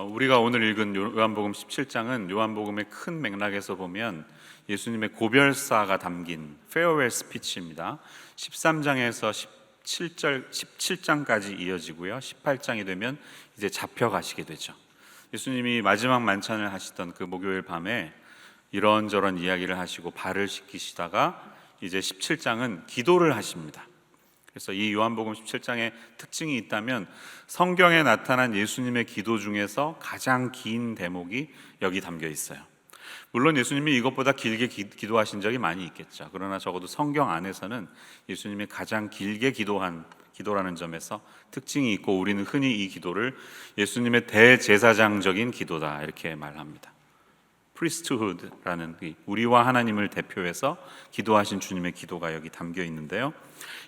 우리가 오늘 읽은 요한복음 17장은 요한복음의 큰 맥락에서 보면 예수님의 고별사가 담긴 페어웰 스피치입니다. 13장에서 17장까지 이어지고요. 18장이 되면 이제 잡혀가시게 되죠. 예수님이 마지막 만찬을 하시던 그 목요일 밤에 이런저런 이야기를 하시고 발을 씻기시다가 이제 17장은 기도를 하십니다. 그래서 이 요한복음 17장의 특징이 있다면 성경에 나타난 예수님의 기도 중에서 가장 긴 대목이 여기 담겨 있어요. 물론 예수님이 이것보다 길게 기도하신 적이 많이 있겠죠. 그러나 적어도 성경 안에서는 예수님이 가장 길게 기도한 기도라는 점에서 특징이 있고, 우리는 흔히 이 기도를 예수님의 대제사장적인 기도다 이렇게 말합니다. priesthood라는 우리와 하나님을 대표해서 기도하신 주님의 기도가 여기 담겨 있는데요.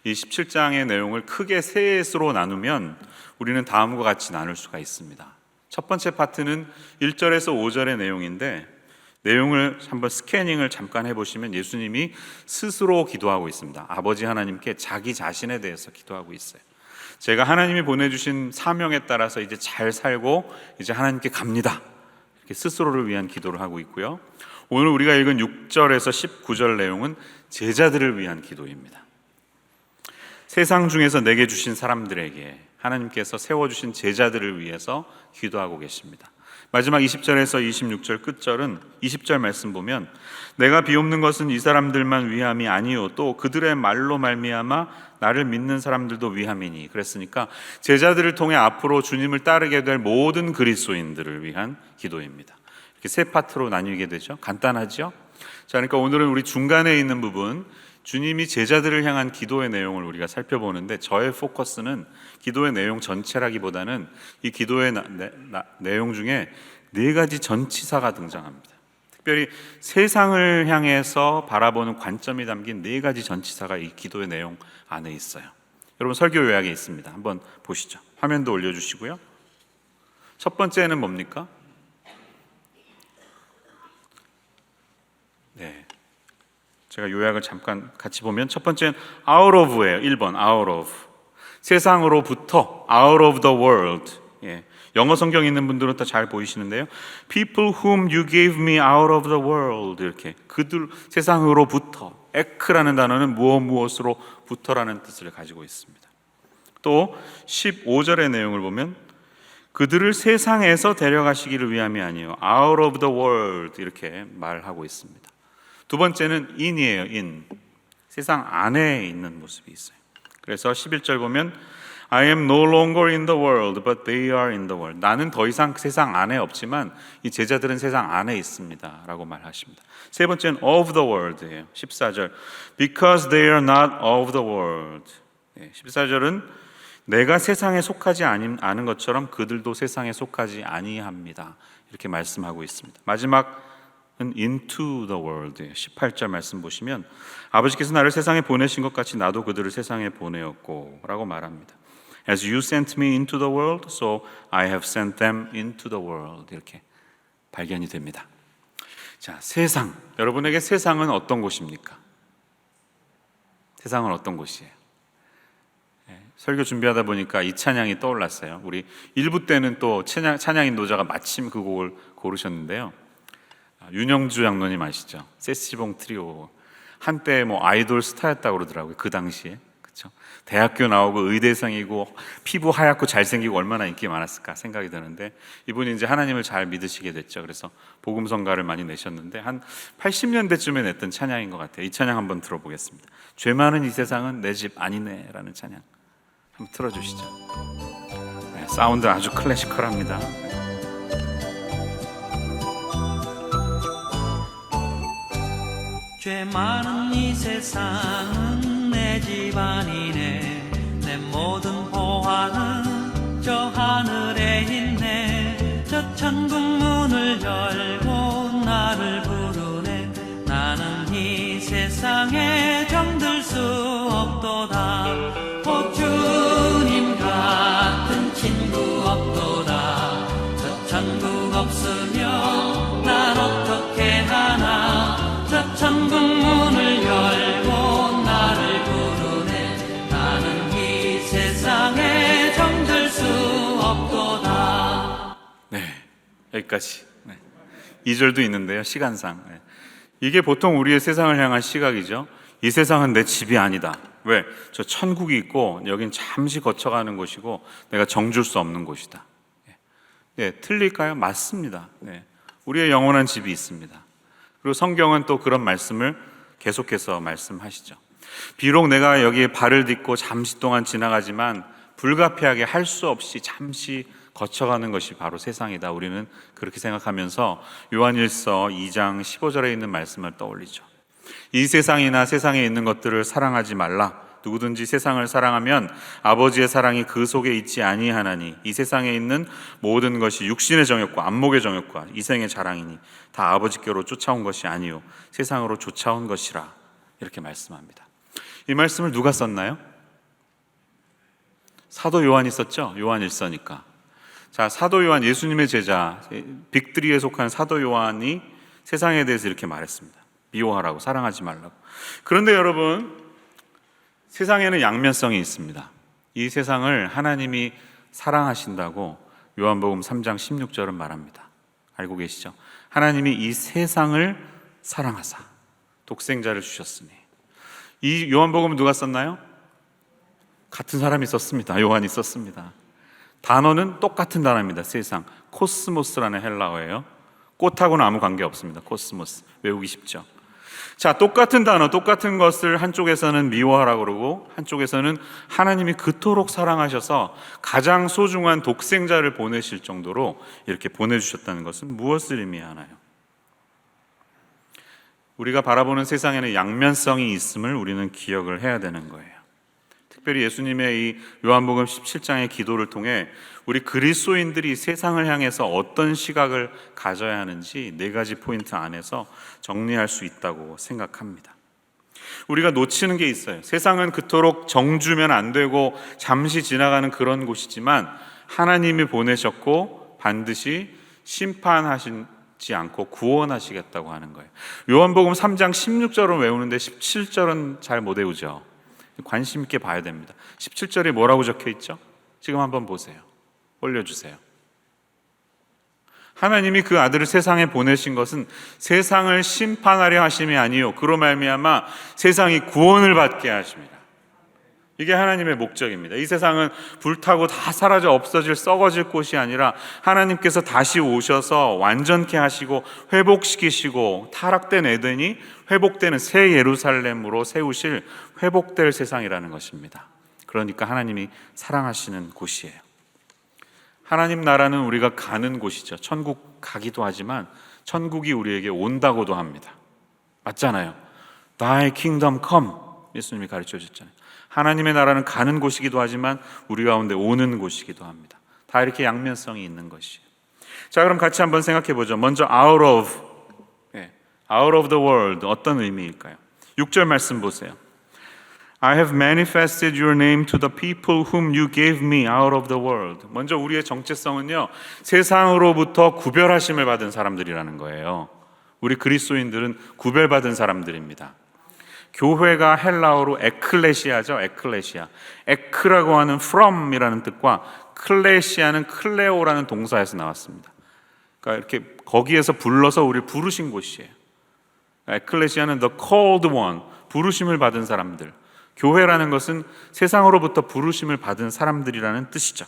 이 17장의 내용을 크게 셋으로 나누면 우리는 다음과 같이 나눌 수가 있습니다. 첫 번째 파트는 1절에서 5절의 내용인데, 내용을 한번 스캐닝을 잠깐 해보시면 예수님이 스스로 기도하고 있습니다. 아버지 하나님께 자기 자신에 대해서 기도하고 있어요. 제가 하나님이 보내주신 사명에 따라서 이제 잘 살고 이제 하나님께 갑니다, 이렇게 스스로를 위한 기도를 하고 있고요. 오늘 우리가 읽은 6절에서 19절 내용은 제자들을 위한 기도입니다. 세상 중에서 내게 주신 사람들에게 하나님께서 세워주신 제자들을 위해서 기도하고 계십니다. 마지막 20절에서 26절 끝절은 20절 말씀 보면, 내가 비옵는 것은 이 사람들만 위함이 아니요 또 그들의 말로 말미암아 나를 믿는 사람들도 위함이니. 그랬으니까 제자들을 통해 앞으로 주님을 따르게 될 모든 그리스도인들을 위한 기도입니다. 이렇게 세 파트로 나뉘게 되죠. 간단하죠? 자, 그러니까 오늘은 우리 중간에 있는 부분, 주님이 제자들을 향한 기도의 내용을 우리가 살펴보는데, 저의 포커스는 기도의 내용 전체라기보다는 이 기도의 내용 중에 네 가지 전치사가 등장합니다. 특별히 세상을 향해서 바라보는 관점이 담긴 네 가지 전치사가 이 기도의 내용 안에 있어요. 여러분, 설교 요약에 있습니다. 한번 보시죠. 화면도 올려주시고요. 첫 번째는 뭡니까? 네, 제가 요약을 잠깐 같이 보면, 첫 번째는 out of예요. 1번 out of, 세상으로부터, out of the world. 영어 성경 있는 분들은 다 잘 보이시는데요. People whom you gave me out of the world, 이렇게 그들, 세상으로부터. 에크라는 단어는 무엇으로부터라는 뜻을 가지고 있습니다. 또 15절의 내용을 보면, 그들을 세상에서 데려가시기를 위함이 아니요 out of the world, 이렇게 말하고 있습니다. 두 번째는 in이에요. in, 세상 안에 있는 모습이 있어요. 그래서 11절 보면 I am no longer in the world, but they are in the world. 나는 더 이상 세상 안에 없지만 이 제자들은 세상 안에 있습니다 라고 말하십니다. 세 번째는 of the world예요. 14절 because they are not of the world. 14절은 내가 세상에 속하지 않은 것처럼 그들도 세상에 속하지 아니합니다, 이렇게 말씀하고 있습니다. 마지막 into the world, 18절 말씀 보시면 아버지께서 나를 세상에 보내신 것 같이 나도 그들을 세상에 보내었고 라고 말합니다. As you sent me into the world, so I have sent them into the world, 이렇게 발견이 됩니다. 자, 세상, 여러분에게 세상은 어떤 곳입니까? 세상은 어떤 곳이에요? 설교 준비하다 보니까 이 찬양이 떠올랐어요. 우리 1부 때는 또 찬양 인도자가 마침 그 곡을 고르셨는데요. 윤영주 장로님 아시죠? 세시봉 트리오, 한때 아이돌 스타였다고 그러더라고요. 그 당시에. 그렇죠? 대학교 나오고 의대생이고 피부 하얗고 잘생기고 얼마나 인기 많았을까 생각이 드는데, 이분이 이제 하나님을 잘 믿으시게 됐죠. 그래서 복음성가를 많이 내셨는데 한 80년대쯤에 냈던 찬양인 것 같아요. 이 찬양 한번 들어보겠습니다. 죄 많은 이 세상은 내 집 아니네 라는 찬양 한번 틀어주시죠. 네, 사운드 아주 클래시컬합니다. 죄 많은 이 세상은 내 집 아니네. 내 모든 보화는 저 하늘에 있네. 저 천국 문을 열고 나를 부르네. 나는 이 세상에 정들 수 없도다. 오 주님 같은 친구 없도다. 저 천국 없으면 난 어떻게 하나. 저 천국 문을 열고 나를 부르네. 나는 이 세상에 정들 수 없도다. 네, 여기까지. 2절도 있는데요, 시간상. 이게 보통 우리의 세상을 향한 시각이죠. 이 세상은 내 집이 아니다. 왜? 저 천국이 있고 여긴 잠시 거쳐가는 곳이고 내가 정줄 수 없는 곳이다. 틀릴까요? 맞습니다. 우리의 영원한 집이 있습니다. 그리고 성경은 또 그런 말씀을 계속해서 말씀하시죠. 비록 내가 여기에 발을 딛고 잠시 동안 지나가지만 불가피하게 할 수 없이 잠시 거쳐가는 것이 바로 세상이다. 우리는 그렇게 생각하면서 요한일서 2장 15절에 있는 말씀을 떠올리죠. 이 세상이나 세상에 있는 것들을 사랑하지 말라. 누구든지 세상을 사랑하면 아버지의 사랑이 그 속에 있지 아니하나니 이 세상에 있는 모든 것이 육신의 정욕과 안목의 정욕과 이생의 자랑이니 다 아버지께로 쫓아온 것이 아니요 세상으로 쫓아온 것이라. 이렇게 말씀합니다. 이 말씀을 누가 썼나요? 사도 요한이 썼죠. 요한일서니까. 자, 사도 요한, 예수님의 제자 빅3에 속한 사도 요한이 세상에 대해서 이렇게 말했습니다. 미워하라고, 사랑하지 말라고. 그런데 여러분, 세상에는 양면성이 있습니다. 이 세상을 하나님이 사랑하신다고 요한복음 3장 16절은 말합니다. 알고 계시죠? 하나님이 이 세상을 사랑하사 독생자를 주셨으니. 이 요한복음은 누가 썼나요? 같은 사람이 썼습니다. 요한이 썼습니다. 단어는 똑같은 단어입니다. 세상, 코스모스라는 헬라어예요. 꽃하고는 아무 관계 없습니다. 코스모스, 외우기 쉽죠. 자, 똑같은 단어, 똑같은 것을 한쪽에서는 미워하라고 그러고 한쪽에서는 하나님이 그토록 사랑하셔서 가장 소중한 독생자를 보내실 정도로 이렇게 보내주셨다는 것은 무엇을 의미하나요? 우리가 바라보는 세상에는 양면성이 있음을 우리는 기억을 해야 되는 거예요. 특별히 예수님의 이 요한복음 17장의 기도를 통해 우리 그리스도인들이 세상을 향해서 어떤 시각을 가져야 하는지 4가지 포인트 안에서 정리할 수 있다고 생각합니다. 우리가 놓치는 게 있어요. 세상은 그토록 정주면 안 되고 잠시 지나가는 그런 곳이지만 하나님이 보내셨고 반드시 심판하시지 않고 구원하시겠다고 하는 거예요. 요한복음 3장 16절은 외우는데 17절은 잘 못 외우죠. 관심 있게 봐야 됩니다. 17절에 뭐라고 적혀 있죠? 지금 한번 보세요. 올려주세요. 하나님이 그 아들을 세상에 보내신 것은 세상을 심판하려 하심이 아니요 그로 말미암아 세상이 구원을 받게 하십니다. 이게 하나님의 목적입니다. 이 세상은 불타고 다 사라져 없어질 썩어질 곳이 아니라 하나님께서 다시 오셔서 완전케 하시고 회복시키시고 타락된 에덴이 회복되는 새 예루살렘으로 세우실 회복될 세상이라는 것입니다. 그러니까 하나님이 사랑하시는 곳이에요. 하나님 나라는 우리가 가는 곳이죠. 천국 가기도 하지만 천국이 우리에게 온다고도 합니다. 맞잖아요. Thy kingdom come 예수님이 가르쳐 주셨잖아요. 하나님의 나라는 가는 곳이기도 하지만 우리 가운데 오는 곳이기도 합니다. 다 이렇게 양면성이 있는 것이에요. 자, 그럼 같이 한번 생각해 보죠. 먼저 out of the world 어떤 의미일까요? 6절 말씀 보세요. I have manifested your name to the people whom you gave me out of the world. 먼저 우리의 정체성은요, 세상으로부터 구별하심을 받은 사람들이라는 거예요. 우리 그리스도인들은 구별받은 사람들입니다. 교회가 헬라어로 에클레시아죠. 에클레시아. 에크라고 하는 from이라는 뜻과 클레시아는 클레오라는 동사에서 나왔습니다. 그러니까 이렇게 거기에서 불러서 우리를 부르신 곳이에요. 에클레시아는 the called one, 부르심을 받은 사람들. 교회라는 것은 세상으로부터 부르심을 받은 사람들이라는 뜻이죠.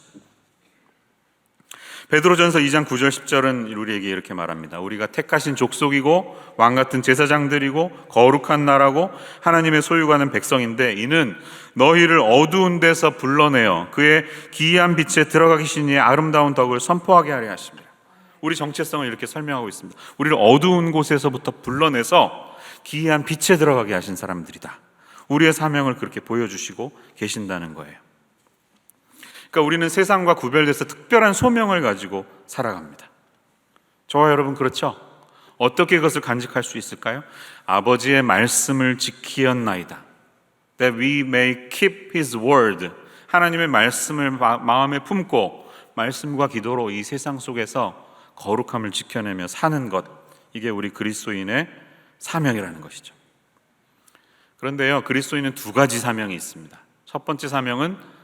베드로전서 2장 9절 10절은 우리에게 이렇게 말합니다. 우리가 택하신 족속이고 왕같은 제사장들이고 거룩한 나라고 하나님의 소유가는 백성인데 이는 너희를 어두운 데서 불러내어 그의 기이한 빛에 들어가기 신의 아름다운 덕을 선포하게 하려 하십니다. 우리 정체성을 이렇게 설명하고 있습니다. 우리를 어두운 곳에서부터 불러내서 기이한 빛에 들어가게 하신 사람들이다. 우리의 사명을 그렇게 보여주시고 계신다는 거예요. 그러니까 우리는 세상과 구별돼서 특별한 소명을 가지고 살아갑니다. 저와 여러분 그렇죠? 어떻게 그것을 간직할 수 있을까요? 아버지의 말씀을 지키었나이다. That we may keep His word. 하나님의 말씀을 마음에 품고 말씀과 기도로 이 세상 속에서 거룩함을 지켜내며 사는 것. 이게 우리 그리스도인의 사명이라는 것이죠. 그런데요, 그리스도인은 2가지 사명이 있습니다. 첫 번째 사명은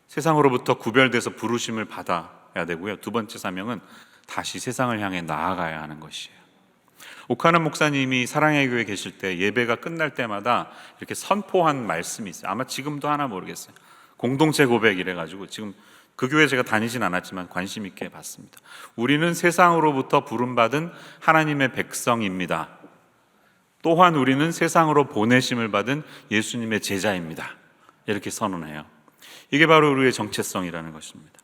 세상으로부터 구별돼서 부르심을 받아 기도해야 되고요. 두 번째 사명은 다시 세상을 향해 나아가야 하는 것이에요. 오카는 목사님이 사랑의 교회에 계실 때 예배가 끝날 때마다 이렇게 선포한 말씀이 있어요. 아마 지금도 하나 모르겠어요. 공동체 고백 이래가지고 지금 그 교회 제가 다니진 않았지만 관심 있게 봤습니다. 우리는 세상으로부터 부름받은 하나님의 백성입니다. 또한 우리는 세상으로 보내심을 받은 예수님의 제자입니다. 이렇게 선언해요. 이게 바로 우리의 정체성이라는 것입니다.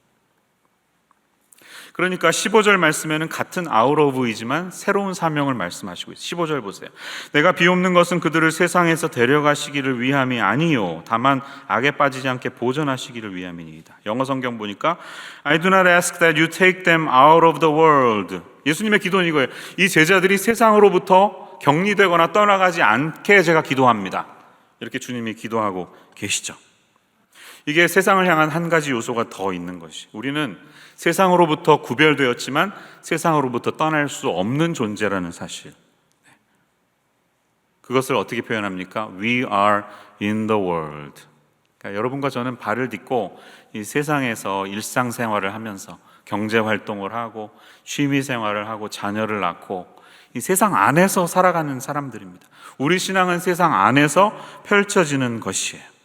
그러니까 15절 말씀에는 같은 아웃 오브이지만 새로운 사명을 말씀하시고 있어요. 15절 보세요. 내가 비옵는 것은 그들을 세상에서 데려가시기를 위함이 아니요 다만 악에 빠지지 않게 보존하시기를 위함이니이다. 영어 성경 보니까 I do not ask that you take them out of the world. 예수님의 기도는 이거예요. 이 제자들이 세상으로부터 격리되거나 떠나가지 않게 제가 기도합니다. 이렇게 주님이 기도하고 계시죠. 이게 세상을 향한 한 가지 요소가 더 있는 것이, 우리는 세상으로부터 구별되었지만 세상으로부터 떠날 수 없는 존재라는 사실. 그것을 어떻게 표현합니까? We are in the world. 그러니까 여러분과 저는 발을 딛고 이 세상에서 일상생활을 하면서 경제활동을 하고 취미생활을 하고 자녀를 낳고 이 세상 안에서 살아가는 사람들입니다. 우리 신앙은 세상 안에서 펼쳐지는 것이에요.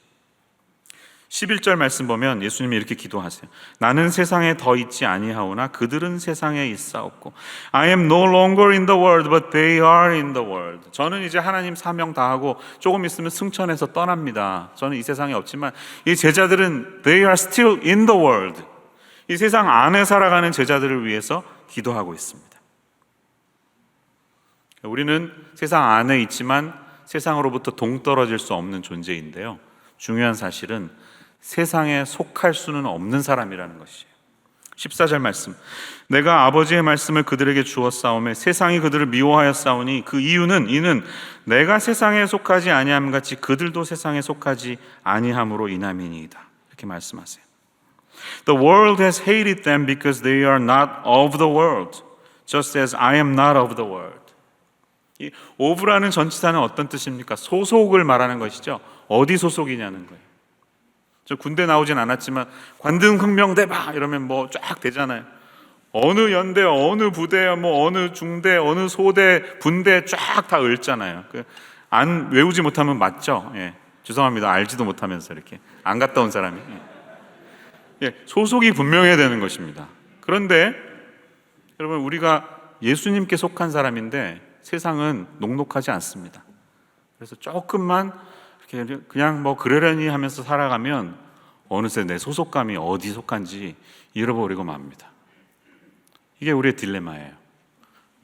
11절 말씀 보면 예수님이 이렇게 기도하세요. 나는 세상에 더 있지 아니하오나 그들은 세상에 있사옵고 I am no longer in the world but they are in the world. 저는 이제 하나님 사명 다하고 조금 있으면 승천해서 떠납니다. 저는 이 세상에 없지만 이 제자들은 they are still in the world. 이 세상 안에 살아가는 제자들을 위해서 기도하고 있습니다. 우리는 세상 안에 있지만 세상으로부터 동떨어질 수 없는 존재인데요. 중요한 사실은 세상에 속할 수는 없는 사람이라는 것이에요. 14절 말씀. 내가 아버지의 말씀을 그들에게 주었사오매 세상이 그들을 미워하였사오니 그 이유는 이는 내가 세상에 속하지 아니함 같이 그들도 세상에 속하지 아니함으로 인함이니이다. 이렇게 말씀하세요. The world has hated them because they are not of the world, just as I am not of the world. 이 of라는 전치사는 어떤 뜻입니까? 소속을 말하는 것이죠. 어디 소속이냐는 거예요. 저 군대 나오진 않았지만 관등흥명대 막 이러면 뭐 쫙 되잖아요. 어느 연대, 어느 부대, 뭐 어느 중대, 어느 소대, 분대 쫙 다 읊잖아요. 안 외우지 못하면 맞죠? 예. 죄송합니다. 알지도 못하면서 이렇게 안 갔다 온 사람이. 예. 소속이 분명해야 되는 것입니다. 그런데 여러분 우리가 예수님께 속한 사람인데 세상은 녹록하지 않습니다. 그래서 조금만 그냥 뭐 그러려니 하면서 살아가면 어느새 내 소속감이 어디 속한지 잃어버리고 맙니다. 이게 우리의 딜레마예요.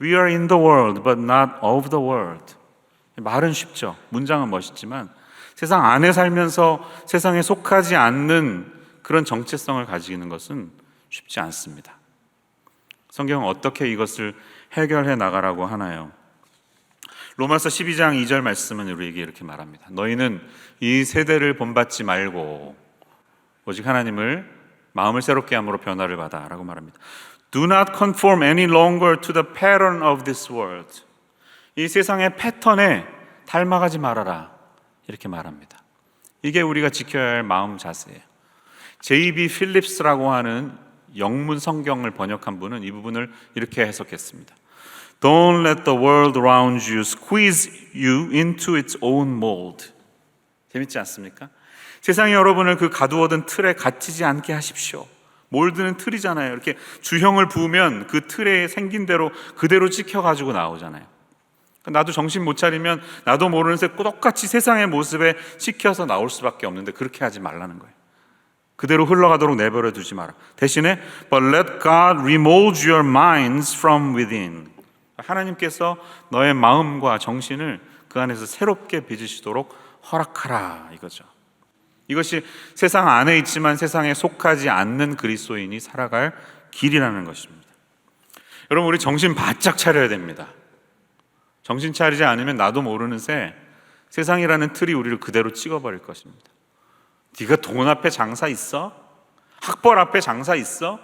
We are in the world but not of the world. 말은 쉽죠. 문장은 멋있지만 세상 안에 살면서 세상에 속하지 않는 그런 정체성을 가지는 것은 쉽지 않습니다. 성경은 어떻게 이것을 해결해 나가라고 하나요? 로마서 12장 2절 말씀은 우리에게 이렇게 말합니다. 너희는 이 세대를 본받지 말고 오직 하나님을 마음을 새롭게 함으로 변화를 받아 라고 말합니다. Do not conform any longer to the pattern of this world. 이 세상의 패턴에 닮아가지 말아라 이렇게 말합니다. 이게 우리가 지켜야 할 마음 자세예요. J.B. 필립스라고 하는 영문 성경을 번역한 분은 이 부분을 이렇게 해석했습니다. Don't let the world around you squeeze you into its own mold. 재밌지 않습니까? 세상이 여러분을 그 가두어둔 틀에 갇히지 않게 하십시오. 몰드는 틀이잖아요. 이렇게 주형을 부으면 그 틀에 생긴 대로 그대로 찍혀가지고 나오잖아요. 나도 정신 못 차리면 나도 모르는 새 똑같이 세상의 모습에 찍혀서 나올 수밖에 없는데 그렇게 하지 말라는 거예요. 그대로 흘러가도록 내버려 두지 마라. 대신에 But let God remold your minds from within. 하나님께서 너의 마음과 정신을 그 안에서 새롭게 빚으시도록 허락하라 이거죠. 이것이 세상 안에 있지만 세상에 속하지 않는 그리스도인이 살아갈 길이라는 것입니다. 여러분 우리 정신 바짝 차려야 됩니다. 정신 차리지 않으면 나도 모르는 새 세상이라는 틀이 우리를 그대로 찍어버릴 것입니다. 네가 돈 앞에 장사 있어? 학벌 앞에 장사 있어?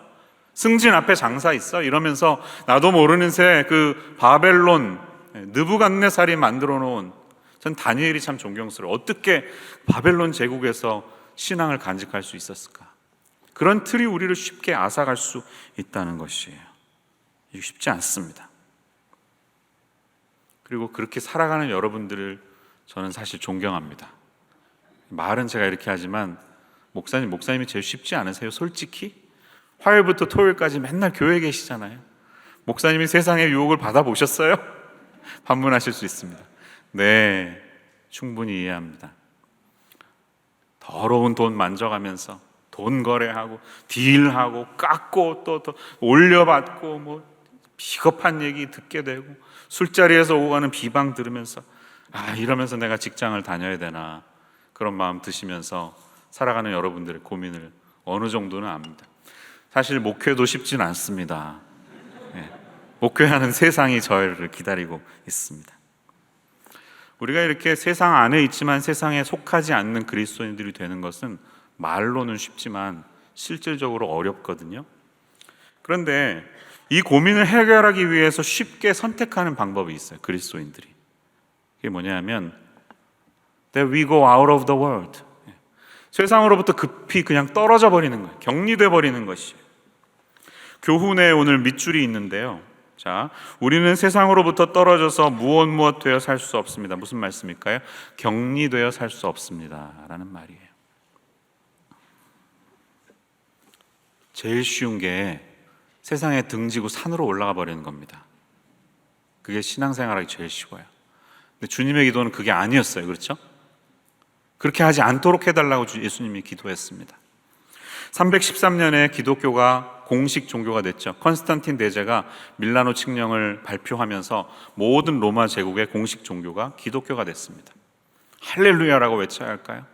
승진 앞에 장사 있어? 이러면서 나도 모르는 새 그 바벨론 느부갓네살이 만들어 놓은, 전 다니엘이 참 존경스러워. 어떻게 바벨론 제국에서 신앙을 간직할 수 있었을까? 그런 틀이 우리를 쉽게 앗아갈 수 있다는 것이에요. 이게 쉽지 않습니다. 그리고 그렇게 살아가는 여러분들을 저는 사실 존경합니다. 말은 제가 이렇게 하지만 목사님이 제일 쉽지 않으세요? 솔직히? 화요일부터 토요일까지 맨날 교회에 계시잖아요. 목사님이 세상의 유혹을 받아보셨어요? 반문하실 수 있습니다. 네, 충분히 이해합니다. 더러운 돈 만져가면서 돈 거래하고 딜하고 깎고 또 올려받고 뭐 비겁한 얘기 듣게 되고 술자리에서 오고 가는 비방 들으면서 이러면서 내가 직장을 다녀야 되나 그런 마음 드시면서 살아가는 여러분들의 고민을 어느 정도는 압니다. 사실 목회도 쉽진 않습니다. 목회하는 세상이 저를 기다리고 있습니다. 우리가 이렇게 세상 안에 있지만 세상에 속하지 않는 그리스도인들이 되는 것은 말로는 쉽지만 실질적으로 어렵거든요. 그런데 이 고민을 해결하기 위해서 쉽게 선택하는 방법이 있어요. 그리스도인들이. 그게 뭐냐면 that we go out of the world. 세상으로부터 급히 그냥 떨어져 버리는 거예요. 격리돼 버리는 것이에요. 교훈에 오늘 밑줄이 있는데요. 자, 우리는 세상으로부터 떨어져서 무엇 되어 살 수 없습니다. 무슨 말씀일까요? 격리되어 살 수 없습니다 라는 말이에요. 제일 쉬운 게 세상에 등지고 산으로 올라가 버리는 겁니다. 그게 신앙생활하기 제일 쉬워요. 근데 주님의 기도는 그게 아니었어요. 그렇죠? 그렇게 하지 않도록 해달라고 예수님이 기도했습니다. 313년에 기독교가 공식 종교가 됐죠. 컨스탄틴 대제가 밀라노 칙령을 발표하면서 모든 로마 제국의 공식 종교가 기독교가 됐습니다. 할렐루야라고 외쳐야 할까요?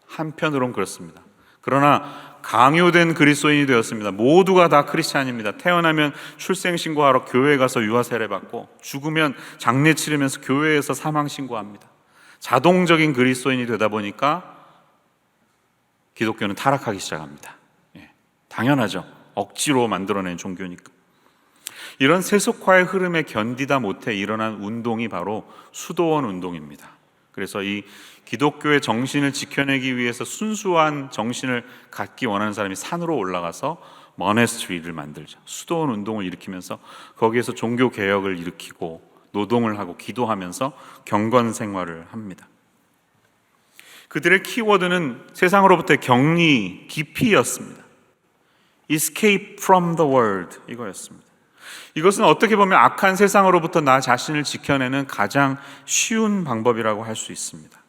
한편으론 그렇습니다. 그러나 강요된 그리스도인이 되었습니다. 모두가 다 크리스찬입니다. 태어나면 출생신고하러 교회에 가서 유아 세례받고 죽으면 장례 치르면서 교회에서 사망신고합니다. 자동적인 그리스도인이 되다 보니까 기독교는 타락하기 시작합니다. 당연하죠. 억지로 만들어낸 종교니까. 이런 세속화의 흐름에 견디다 못해 일어난 운동이 바로 수도원 운동입니다. 그래서 이 기독교의 정신을 지켜내기 위해서 순수한 정신을 갖기 원하는 사람이 산으로 올라가서 모네스트리를 만들죠. 수도원 운동을 일으키면서 거기에서 종교 개혁을 일으키고 노동을 하고 기도하면서 경건 생활을 합니다. 그들의 키워드는 세상으로부터의 격리, 기피였습니다. Escape from the world 이거였습니다. 이것은 어떻게 보면 악한 세상으로부터 나 자신을 지켜내는 가장 쉬운 방법이라고 할 수 있습니다.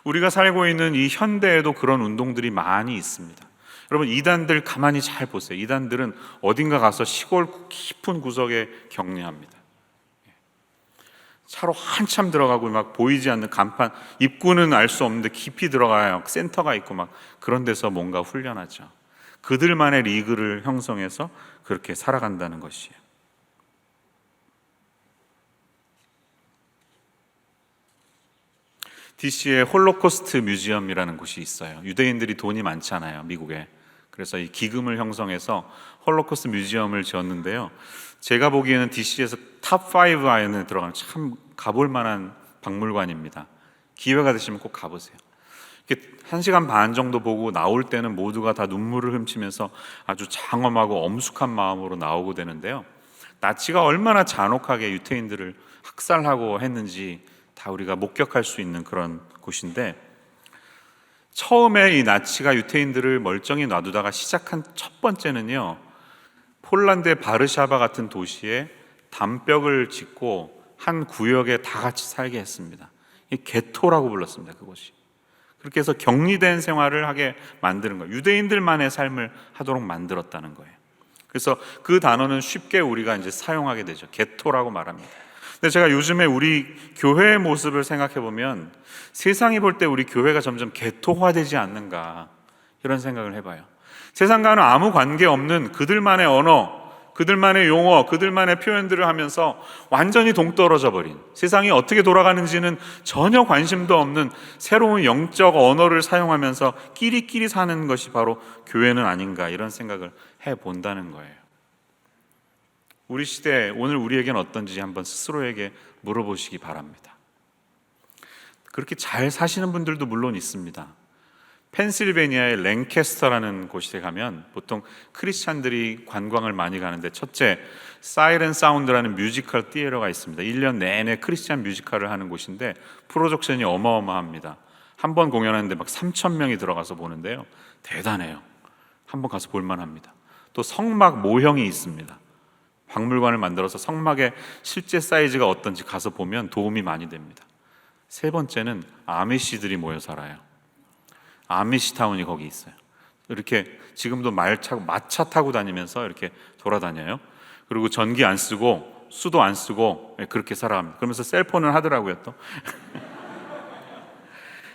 우리가 살고 있는 이 현대에도 그런 운동들이 많이 있습니다. 여러분, 이단들 가만히 잘 보세요. 이단들은 어딘가 가서 시골 깊은 구석에 격리합니다. 차로 한참 들어가고 막 보이지 않는 간판, 입구는 알 수 없는데 깊이 들어가야 센터가 있고 막 그런 데서 뭔가 훈련하죠. 그들만의 리그를 형성해서 그렇게 살아간다는 것이에요. DC의 홀로코스트 뮤지엄이라는 곳이 있어요. 유대인들이 돈이 많잖아요, 미국에. 그래서 이 기금을 형성해서 홀로코스트 뮤지엄을 지었는데요. 제가 보기에는 DC에서 탑5 안에 들어가는 참 가볼 만한 박물관입니다. 기회가 되시면 꼭 가보세요. 1시간 반 정도 보고 나올 때는 모두가 다 눈물을 훔치면서 아주 장엄하고 엄숙한 마음으로 나오고 되는데요. 나치가 얼마나 잔혹하게 유태인들을 학살하고 했는지 다 우리가 목격할 수 있는 그런 곳인데, 처음에 이 나치가 유태인들을 멀쩡히 놔두다가 시작한 첫 번째는요, 폴란드의 바르샤바 같은 도시에 담벽을 짓고 한 구역에 다 같이 살게 했습니다. 이 게토라고 불렀습니다. 그곳이. 그렇게 해서 격리된 생활을 하게 만드는 거예요. 유대인들만의 삶을 하도록 만들었다는 거예요. 그래서 그 단어는 쉽게 우리가 이제 사용하게 되죠. 게토라고 말합니다. 근데 제가 요즘에 우리 교회의 모습을 생각해 보면 세상이 볼 때 우리 교회가 점점 게토화되지 않는가 이런 생각을 해봐요. 세상과는 아무 관계 없는 그들만의 언어, 그들만의 용어, 그들만의 표현들을 하면서 완전히 동떨어져 버린, 세상이 어떻게 돌아가는지는 전혀 관심도 없는 새로운 영적 언어를 사용하면서 끼리끼리 사는 것이 바로 교회는 아닌가 이런 생각을 해본다는 거예요. 우리 시대 오늘 우리에게는 어떤지 한번 스스로에게 물어보시기 바랍니다. 그렇게 잘 사시는 분들도 물론 있습니다. 펜실베니아의 랭캐스터라는 곳에 가면 보통 크리스찬들이 관광을 많이 가는데, 첫째, 사이렌 사운드라는 뮤지컬 티에터가 있습니다. 1년 내내 크리스찬 뮤지컬을 하는 곳인데 프로덕션이 어마어마합니다. 한 번 공연하는데 막 3,000명이 들어가서 보는데요, 대단해요. 한번 가서 볼만합니다. 또 성막 모형이 있습니다. 박물관을 만들어서 성막의 실제 사이즈가 어떤지 가서 보면 도움이 많이 됩니다. 세 번째는 아미시들이 모여 살아요. 아미시타운이 거기 있어요. 이렇게 지금도 마차 타고 다니면서 이렇게 돌아다녀요. 그리고 전기 안 쓰고 수도 안 쓰고 그렇게 살아갑니다. 그러면서 셀폰을 하더라고요 또.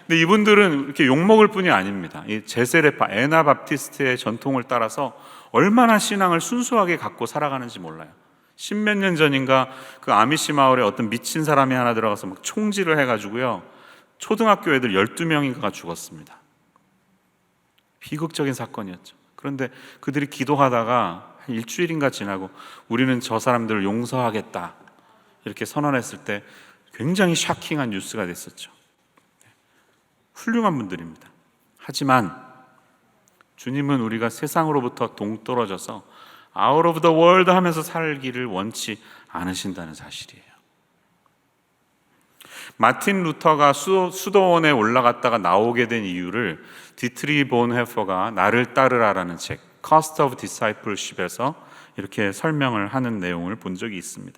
근데 이분들은 이렇게 욕먹을 뿐이 아닙니다. 이 제세레파 에나바프티스트의 전통을 따라서 얼마나 신앙을 순수하게 갖고 살아가는지 몰라요. 10몇 년 전인가 그 아미시 마을에 어떤 미친 사람이 하나 들어가서 막 총질을 해가지고요, 초등학교 애들 12명인가가 죽었습니다. 비극적인 사건이었죠. 그런데 그들이 기도하다가 한 일주일인가 지나고 우리는 저 사람들을 용서하겠다 이렇게 선언했을 때 굉장히 샤킹한 뉴스가 됐었죠. 훌륭한 분들입니다. 하지만 주님은 우리가 세상으로부터 동떨어져서 out of the world 하면서 살기를 원치 않으신다는 사실이에요. 마틴 루터가 수도원에 올라갔다가 나오게 된 이유를 디트리 본헤퍼가 나를 따르라라는 책 Cost of Discipleship에서 이렇게 설명을 하는 내용을 본 적이 있습니다.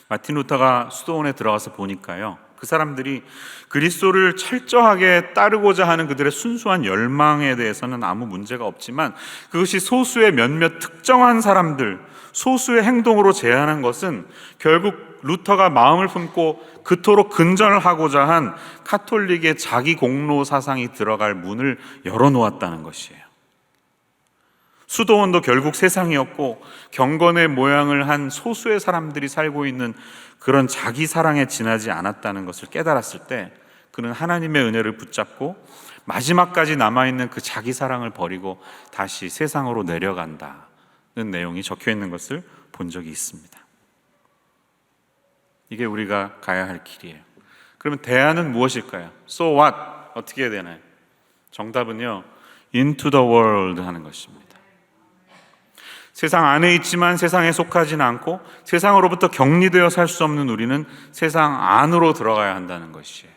마틴 루터가 수도원에 들어가서 보니까요, 그 사람들이 그리스도를 철저하게 따르고자 하는 그들의 순수한 열망에 대해서는 아무 문제가 없지만, 그것이 소수의 몇몇 특정한 사람들, 소수의 행동으로 제한한 것은 결국 루터가 마음을 품고 그토록 근전을 하고자 한 카톨릭의 자기 공로 사상이 들어갈 문을 열어놓았다는 것이에요. 수도원도 결국 세상이었고, 경건의 모양을 한 소수의 사람들이 살고 있는 그런 자기 사랑에 지나지 않았다는 것을 깨달았을 때 그는 하나님의 은혜를 붙잡고 마지막까지 남아있는 그 자기 사랑을 버리고 다시 세상으로 내려간다는 내용이 적혀 있는 것을 본 적이 있습니다. 이게 우리가 가야 할 길이에요. 그러면 대안은 무엇일까요? So what? 어떻게 해야 되나요? 정답은요, into the world 하는 것입니다. 세상 안에 있지만 세상에 속하지는 않고 세상으로부터 격리되어 살 수 없는 우리는 세상 안으로 들어가야 한다는 것이에요.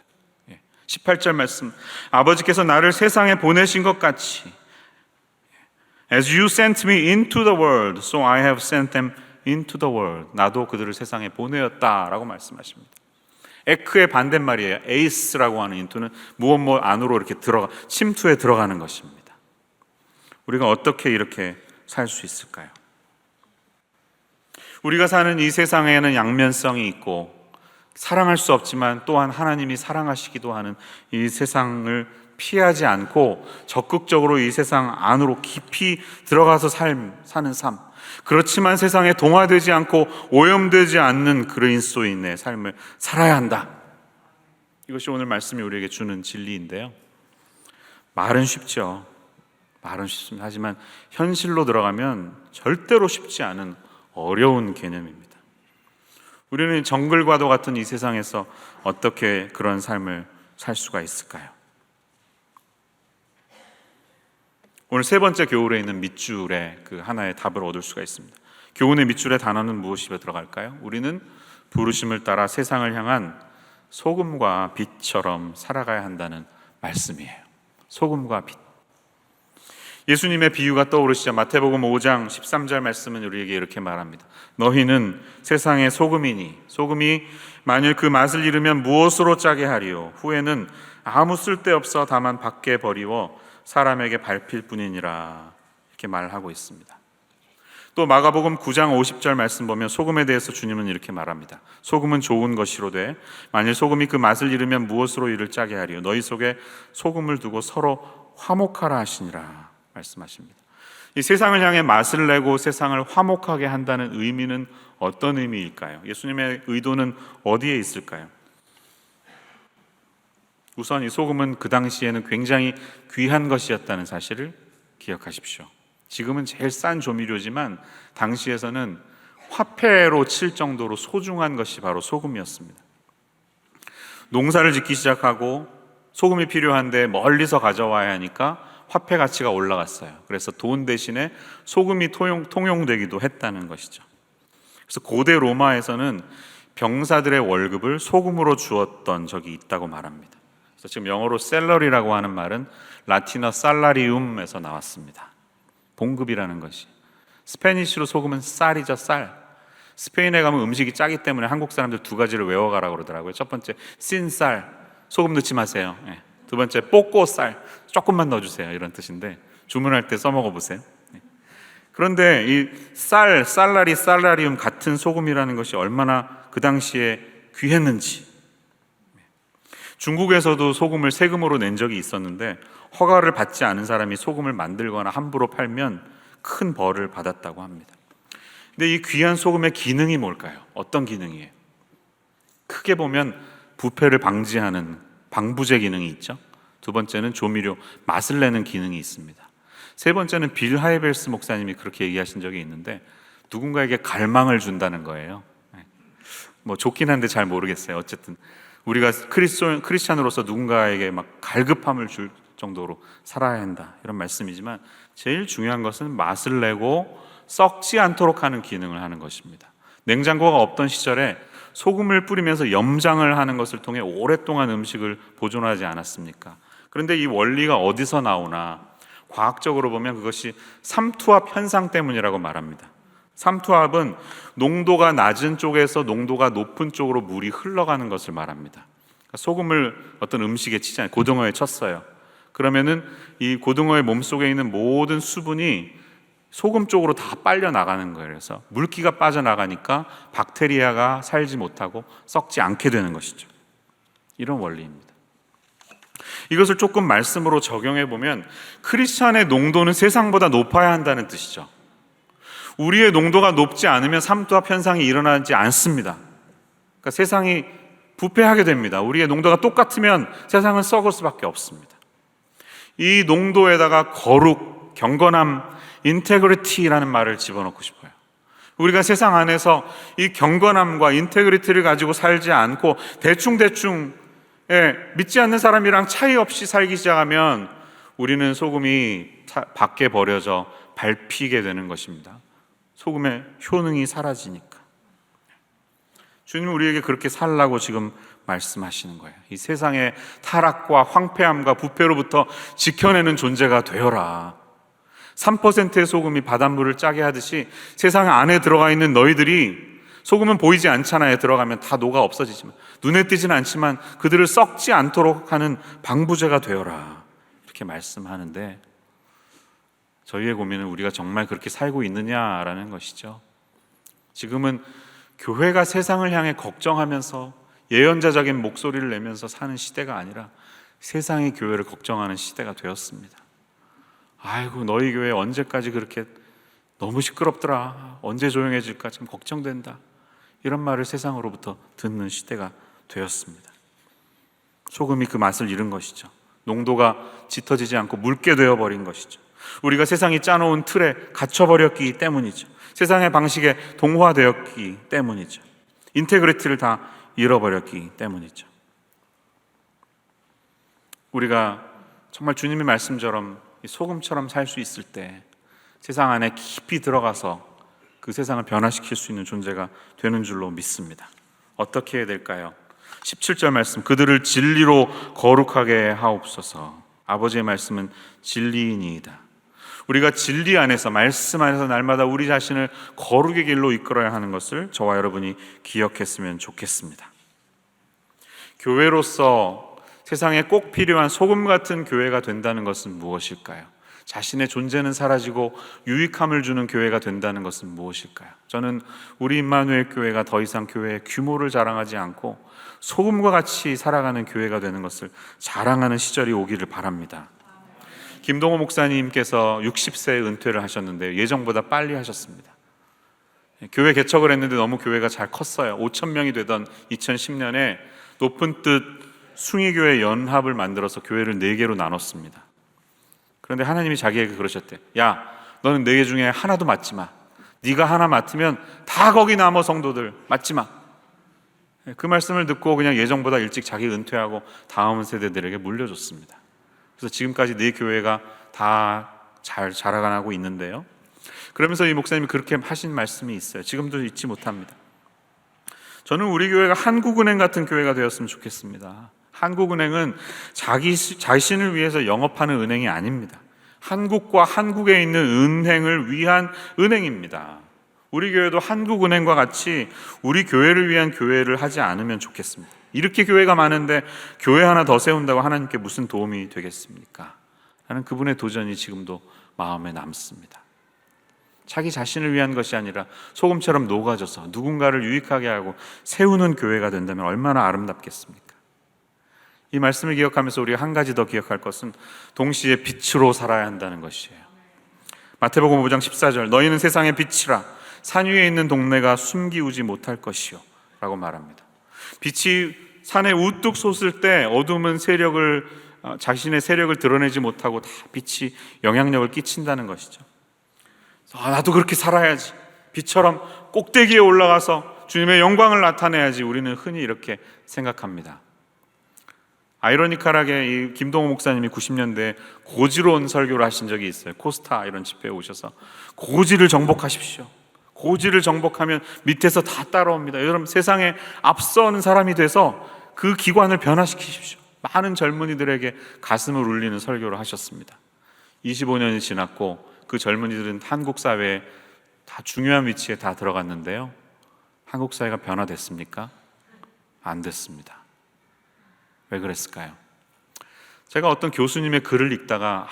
18절 말씀, 아버지께서 나를 세상에 보내신 것 같이 As you sent me into the world, so I have sent them into the world. 나도 그들을 세상에 보내었다라고 말씀하십니다. 에크의 반대말이에요. 에이스라고 하는 인투는 무엇 안으로 이렇게 침투해 들어가는 것입니다. 우리가 어떻게 이렇게 살 수 있을까요? 우리가 사는 이 세상에는 양면성이 있고 사랑할 수 없지만 또한 하나님이 사랑하시기도 하는 이 세상을 피하지 않고 적극적으로 이 세상 안으로 깊이 들어가서 사는 삶, 그렇지만 세상에 동화되지 않고 오염되지 않는 그리스도인의 삶을 살아야 한다. 이것이 오늘 말씀이 우리에게 주는 진리인데요, 말은 쉽죠. 말은 쉽습니다. 하지만 현실로 들어가면 절대로 쉽지 않은 어려운 개념입니다. 우리는 정글과도 같은 이 세상에서 어떻게 그런 삶을 살 수가 있을까요? 오늘 세 번째 교훈에 있는 밑줄에 그 하나의 답을 얻을 수가 있습니다. 교훈의 밑줄의 단어는 무엇이 들어갈까요? 우리는 부르심을 따라 세상을 향한 소금과 빛처럼 살아가야 한다는 말씀이에요. 소금과 빛. 예수님의 비유가 떠오르시자 마태복음 5장 13절 말씀은 우리에게 이렇게 말합니다. 너희는 세상의 소금이니 소금이 만일 그 맛을 잃으면 무엇으로 짜게 하리요? 후에는 아무 쓸데없어 다만 밖에 버리워 사람에게 밟힐 뿐이니라. 이렇게 말하고 있습니다. 또 마가복음 9장 50절 말씀 보면 소금에 대해서 주님은 이렇게 말합니다. 소금은 좋은 것이로되 만일 소금이 그 맛을 잃으면 무엇으로 이를 짜게 하리요? 너희 속에 소금을 두고 서로 화목하라 하시니라 말씀하십니다. 이 세상을 향해 맛을 내고 세상을 화목하게 한다는 의미는 어떤 의미일까요? 예수님의 의도는 어디에 있을까요? 우선 이 소금은 그 당시에는 굉장히 귀한 것이었다는 사실을 기억하십시오. 지금은 제일 싼 조미료지만 당시에서는 화폐로 칠 정도로 소중한 것이 바로 소금이었습니다. 농사를 짓기 시작하고 소금이 필요한데 멀리서 가져와야 하니까 화폐 가치가 올라갔어요. 그래서 돈 대신에 소금이 통용되기도 했다는 것이죠. 그래서 고대 로마에서는 병사들의 월급을 소금으로 주었던 적이 있다고 말합니다. 그래서 지금 영어로 셀러리라고 하는 말은 라틴어 살라리움에서 나왔습니다. 봉급이라는 것이. 스페니쉬로 소금은 쌀이죠, 쌀. 스페인에 가면 음식이 짜기 때문에 한국 사람들 두 가지를 외워가라고 그러더라고요. 첫 번째 씬쌀, 소금 넣지 마세요. 두 번째 뽀꼬쌀, 조금만 넣어주세요, 이런 뜻인데 주문할 때 써먹어 보세요. 그런데 이 살라리, 살라리움 같은 소금이라는 것이 얼마나 그 당시에 귀했는지. 중국에서도 소금을 세금으로 낸 적이 있었는데 허가를 받지 않은 사람이 소금을 만들거나 함부로 팔면 큰 벌을 받았다고 합니다. 근데 이 귀한 소금의 기능이 뭘까요? 어떤 기능이에요? 크게 보면 부패를 방지하는 방부제 기능이 있죠. 두 번째는 조미료, 맛을 내는 기능이 있습니다. 세 번째는 빌 하이벨스 목사님이 그렇게 얘기하신 적이 있는데 누군가에게 갈망을 준다는 거예요. 뭐 좋긴 한데 잘 모르겠어요. 어쨌든 우리가 크리스찬으로서 누군가에게 막 갈급함을 줄 정도로 살아야 한다, 이런 말씀이지만 제일 중요한 것은 맛을 내고 썩지 않도록 하는 기능을 하는 것입니다. 냉장고가 없던 시절에 소금을 뿌리면서 염장을 하는 것을 통해 오랫동안 음식을 보존하지 않았습니까? 그런데 이 원리가 어디서 나오나 과학적으로 보면 그것이 삼투압 현상 때문이라고 말합니다. 삼투압은 농도가 낮은 쪽에서 농도가 높은 쪽으로 물이 흘러가는 것을 말합니다. 그러니까 소금을 어떤 음식에 치잖아요. 고등어에 쳤어요. 그러면은 이 고등어의 몸속에 있는 모든 수분이 소금 쪽으로 다 빨려 나가는 거예요. 그래서 물기가 빠져나가니까 박테리아가 살지 못하고 썩지 않게 되는 것이죠. 이런 원리입니다. 이것을 조금 말씀으로 적용해 보면 크리스찬의 농도는 세상보다 높아야 한다는 뜻이죠. 우리의 농도가 높지 않으면 삼투압 현상이 일어나지 않습니다. 그러니까 세상이 부패하게 됩니다. 우리의 농도가 똑같으면 세상은 썩을 수밖에 없습니다. 이 농도에다가 거룩, 경건함, 인테그리티라는 말을 집어넣고 싶어요. 우리가 세상 안에서 이 경건함과 인테그리티를 가지고 살지 않고 대충 믿지 않는 사람이랑 차이 없이 살기 시작하면 우리는 소금이 밖에 버려져 밟히게 되는 것입니다. 소금의 효능이 사라지니까. 주님은 우리에게 그렇게 살라고 지금 말씀하시는 거예요. 이 세상의 타락과 황폐함과 부패로부터 지켜내는 존재가 되어라. 3%의 소금이 바닷물을 짜게 하듯이 세상 안에 들어가 있는 너희들이, 소금은 보이지 않잖아요. 들어가면 다 녹아 없어지지만, 눈에 띄지는 않지만 그들을 썩지 않도록 하는 방부제가 되어라, 이렇게 말씀하는데 저희의 고민은 우리가 정말 그렇게 살고 있느냐라는 것이죠. 지금은 교회가 세상을 향해 걱정하면서 예언자적인 목소리를 내면서 사는 시대가 아니라 세상이 교회를 걱정하는 시대가 되었습니다. 아이고, 너희 교회 언제까지 그렇게 너무 시끄럽더라, 언제 조용해질까 참 걱정된다, 이런 말을 세상으로부터 듣는 시대가 되었습니다. 소금이 그 맛을 잃은 것이죠. 농도가 짙어지지 않고 묽게 되어버린 것이죠. 우리가 세상이 짜놓은 틀에 갇혀버렸기 때문이죠. 세상의 방식에 동화되었기 때문이죠. 인테그리티를 다 잃어버렸기 때문이죠. 우리가 정말 주님의 말씀처럼 소금처럼 살 수 있을 때 세상 안에 깊이 들어가서 그 세상을 변화시킬 수 있는 존재가 되는 줄로 믿습니다. 어떻게 해야 될까요? 17절 말씀, 그들을 진리로 거룩하게 하옵소서. 아버지의 말씀은 진리이니이다. 우리가 진리 안에서, 말씀 안에서 날마다 우리 자신을 거룩의 길로 이끌어야 하는 것을 저와 여러분이 기억했으면 좋겠습니다. 교회로서 세상에 꼭 필요한 소금 같은 교회가 된다는 것은 무엇일까요? 자신의 존재는 사라지고 유익함을 주는 교회가 된다는 것은 무엇일까요? 저는 우리 임마누엘 교회가 더 이상 교회의 규모를 자랑하지 않고 소금과 같이 살아가는 교회가 되는 것을 자랑하는 시절이 오기를 바랍니다. 김동호 목사님께서 60세에 은퇴를 하셨는데 예정보다 빨리 하셨습니다. 교회 개척을 했는데 너무 교회가 잘 컸어요. 5,000명이 되던 2010년에 높은 뜻 숭의교회 연합을 만들어서 교회를 4개로 나눴습니다. 그런데 하나님이 자기에게 그러셨대. 야, 너는 4개 중에 하나도 맡지 마. 네가 하나 맡으면 다 거기 남아 성도들 맡지 마. 그 말씀을 듣고 그냥 예정보다 일찍 자기 은퇴하고 다음 세대들에게 물려줬습니다. 그래서 지금까지 네 교회가 다 잘 자라가고 있는데요. 그러면서 이 목사님이 그렇게 하신 말씀이 있어요. 지금도 잊지 못합니다. 저는 우리 교회가 한국은행 같은 교회가 되었으면 좋겠습니다. 한국은행은 자신을 위해서 영업하는 은행이 아닙니다. 한국과 한국에 있는 은행을 위한 은행입니다. 우리 교회도 한국은행과 같이 우리 교회를 위한 교회를 하지 않으면 좋겠습니다. 이렇게 교회가 많은데 교회 하나 더 세운다고 하나님께 무슨 도움이 되겠습니까? 라는 그분의 도전이 지금도 마음에 남습니다. 자기 자신을 위한 것이 아니라 소금처럼 녹아져서 누군가를 유익하게 하고 세우는 교회가 된다면 얼마나 아름답겠습니까? 이 말씀을 기억하면서 우리가 한 가지 더 기억할 것은 동시에 빛으로 살아야 한다는 것이에요. 마태복음 5장 14절, 너희는 세상의 빛이라 산 위에 있는 동네가 숨기우지 못할 것이요 라고 말합니다. 빛이 산에 우뚝 솟을 때 어둠은 자신의 세력을 드러내지 못하고 다 빛이 영향력을 끼친다는 것이죠. 나도 그렇게 살아야지, 빛처럼 꼭대기에 올라가서 주님의 영광을 나타내야지, 우리는 흔히 이렇게 생각합니다. 아이러니컬하게 이 김동호 목사님이 90년대에 고지로운 설교를 하신 적이 있어요. 코스타 이런 집회에 오셔서 고지를 정복하십시오. 고지를 정복하면 밑에서 다 따라옵니다. 여러분, 세상에 앞서는 사람이 돼서 그 기관을 변화시키십시오. 많은 젊은이들에게 가슴을 울리는 설교를 하셨습니다. 25년이 지났고 그 젊은이들은 한국 사회에 다 중요한 위치에 다 들어갔는데요, 한국 사회가 변화됐습니까? 안 됐습니다. 왜 그랬을까요? 제가 어떤 교수님의 글을 읽다가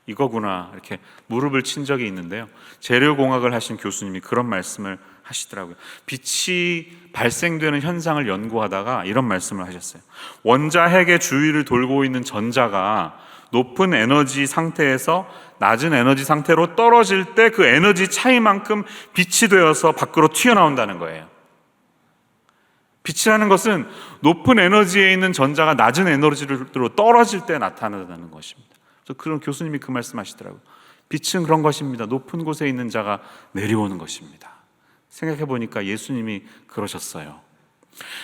이거구나 이렇게 무릎을 친 적이 있는데요, 재료공학을 하신 교수님이 그런 말씀을 하시더라고요. 빛이 발생되는 현상을 연구하다가 이런 말씀을 하셨어요. 원자 핵의 주위를 돌고 있는 전자가 높은 에너지 상태에서 낮은 에너지 상태로 떨어질 때 그 에너지 차이만큼 빛이 되어서 밖으로 튀어나온다는 거예요. 빛이라는 것은 높은 에너지에 있는 전자가 낮은 에너지로 떨어질 때 나타난다는 것입니다. 그래서 그런 교수님이 그 말씀하시더라고요. 빛은 그런 것입니다. 높은 곳에 있는 자가 내려오는 것입니다. 생각해 보니까 예수님이 그러셨어요.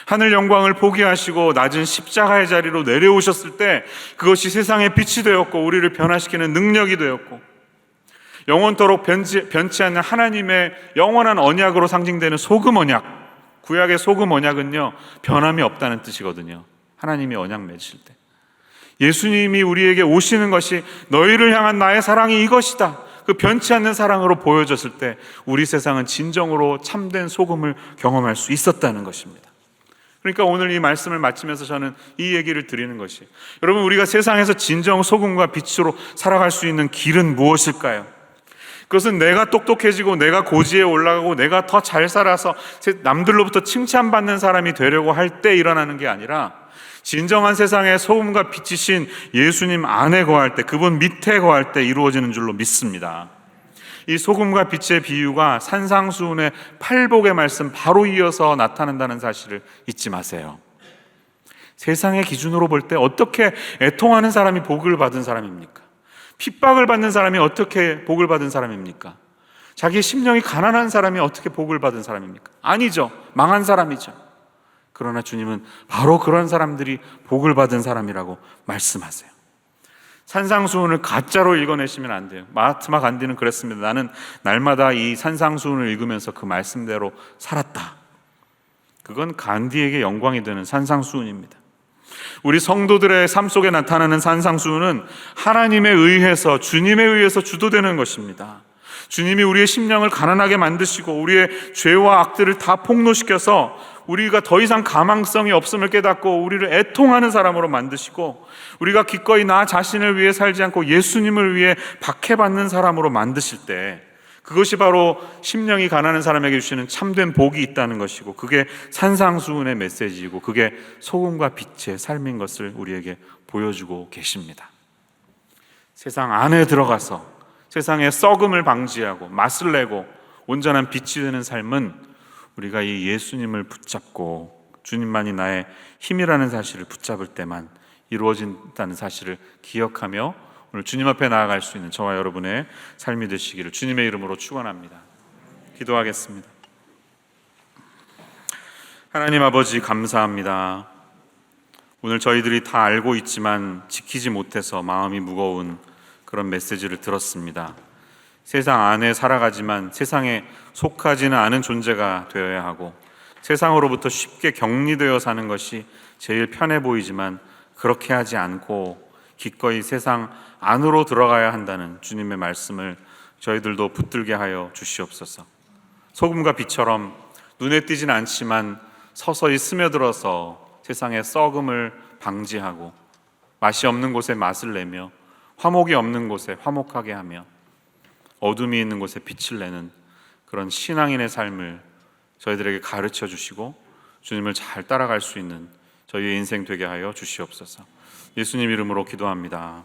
하늘 영광을 포기하시고 낮은 십자가의 자리로 내려오셨을 때 그것이 세상의 빛이 되었고 우리를 변화시키는 능력이 되었고, 영원토록 변치 않는 하나님의 영원한 언약으로 상징되는 소금 언약, 구약의 소금 언약은요 변함이 없다는 뜻이거든요. 하나님이 언약 맺으실 때 예수님이 우리에게 오시는 것이 너희를 향한 나의 사랑이 이것이다, 그 변치 않는 사랑으로 보여졌을 때 우리 세상은 진정으로 참된 소금을 경험할 수 있었다는 것입니다. 그러니까 오늘 이 말씀을 마치면서 저는 이 얘기를 드리는 것이, 여러분, 우리가 세상에서 진정 소금과 빛으로 살아갈 수 있는 길은 무엇일까요? 그것은 내가 똑똑해지고 내가 고지에 올라가고 내가 더 잘 살아서 남들로부터 칭찬받는 사람이 되려고 할 때 일어나는 게 아니라, 진정한 세상에 소금과 빛이신 예수님 안에 거할 때, 그분 밑에 거할 때 이루어지는 줄로 믿습니다. 이 소금과 빛의 비유가 산상수훈의 팔복의 말씀 바로 이어서 나타난다는 사실을 잊지 마세요. 세상의 기준으로 볼 때 어떻게 애통하는 사람이 복을 받은 사람입니까? 핍박을 받는 사람이 어떻게 복을 받은 사람입니까? 자기의 심령이 가난한 사람이 어떻게 복을 받은 사람입니까? 아니죠. 망한 사람이죠. 그러나 주님은 바로 그런 사람들이 복을 받은 사람이라고 말씀하세요. 산상수훈을 가짜로 읽어내시면 안 돼요. 마하트마 간디는 그랬습니다. 나는 날마다 이 산상수훈을 읽으면서 그 말씀대로 살았다. 그건 간디에게 영광이 되는 산상수훈입니다. 우리 성도들의 삶 속에 나타나는 산상수훈은 하나님에 의해서, 주님에 의해서 주도되는 것입니다. 주님이 우리의 심령을 가난하게 만드시고 우리의 죄와 악들을 다 폭로시켜서 우리가 더 이상 가망성이 없음을 깨닫고 우리를 애통하는 사람으로 만드시고, 우리가 기꺼이 나 자신을 위해 살지 않고 예수님을 위해 박해받는 사람으로 만드실 때, 그것이 바로 심령이 가난한 사람에게 주시는 참된 복이 있다는 것이고, 그게 산상수훈의 메시지이고, 그게 소금과 빛의 삶인 것을 우리에게 보여주고 계십니다. 세상 안에 들어가서 세상의 썩음을 방지하고 맛을 내고 온전한 빛이 되는 삶은 우리가 이 예수님을 붙잡고 주님만이 나의 힘이라는 사실을 붙잡을 때만 이루어진다는 사실을 기억하며 오늘 주님 앞에 나아갈 수 있는 저와 여러분의 삶이 되시기를 주님의 이름으로 축원합니다. 기도하겠습니다. 하나님 아버지 감사합니다. 오늘 저희들이 다 알고 있지만 지키지 못해서 마음이 무거운 그런 메시지를 들었습니다. 세상 안에 살아가지만 세상에 속하지는 않은 존재가 되어야 하고 세상으로부터 쉽게 격리되어 사는 것이 제일 편해 보이지만 그렇게 하지 않고 기꺼이 세상 안으로 들어가야 한다는 주님의 말씀을 저희들도 붙들게 하여 주시옵소서. 소금과 빛처럼 눈에 띄진 않지만 서서히 스며들어서 세상의 썩음을 방지하고 맛이 없는 곳에 맛을 내며 화목이 없는 곳에 화목하게 하며 어둠이 있는 곳에 빛을 내는 그런 신앙인의 삶을 저희들에게 가르쳐 주시고 주님을 잘 따라갈 수 있는 저희의 인생 되게 하여 주시옵소서. 예수님 이름으로 기도합니다.